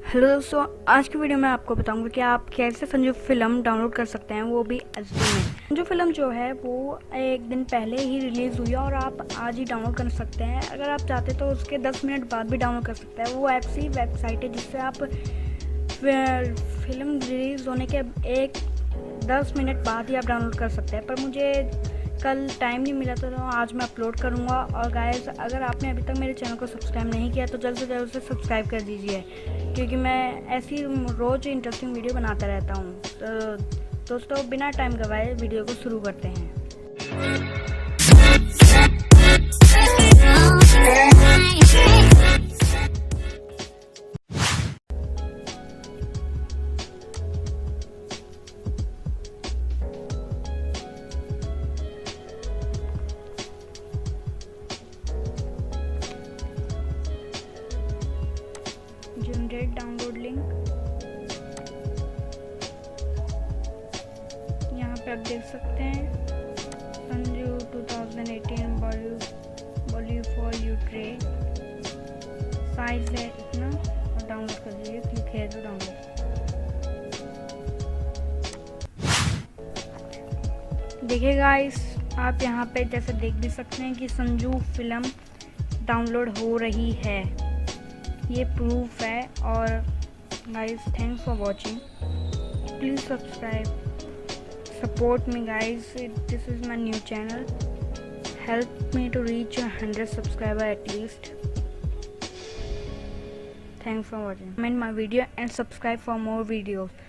Hello दोस्तों, आज की वीडियो में आपको बताऊंगा कि आप कैसे संजू फिल्म डाउनलोड कर सकते हैं, वो भी एचडी में। संजू फिल्म जो है वो एक दिन पहले ही रिलीज़ हुई है और आप आज ही डाउनलोड कर सकते हैं। अगर आप चाहते तो उसके 10 मिनट बाद भी डाउनलोड कर सकते हैं। वो ऐसी वेबसाइट है जिससे आप फिल्म रिलीज़ होने के 10 मिनट बाद ही आप डाउनलोड कर सकते हैं। पर मुझे कल टाइम नहीं मिला तो आज मैं अपलोड करूँगा। और गाइस, अगर आपने अभी तक मेरे चैनल को सब्सक्राइब नहीं किया तो जल्द से जल्द उसे सब्सक्राइब कर दीजिए, क्योंकि मैं ऐसी रोज़ इंटरेस्टिंग वीडियो बनाता रहता हूँ। तो दोस्तों, बिना टाइम गवाए वीडियो को शुरू करते हैं। जनरेट डाउनलोड लिंक, यहाँ पे आप देख सकते हैं Sanju 2018 Bollywood for you tray size है इतना, और डाउनलोड कर दीजिए। क्लिक है तो डाउनलोड। देखिए गाइस, आप यहाँ पे जैसे देख भी सकते हैं कि संजू फिल्म डाउनलोड हो रही है, ये प्रूफ है। और guys, thanks for watching, please subscribe, support me guys. This is my new channel. Help me to reach 100 subscriber at least. Thanks for watching. Comment my video and subscribe for more videos.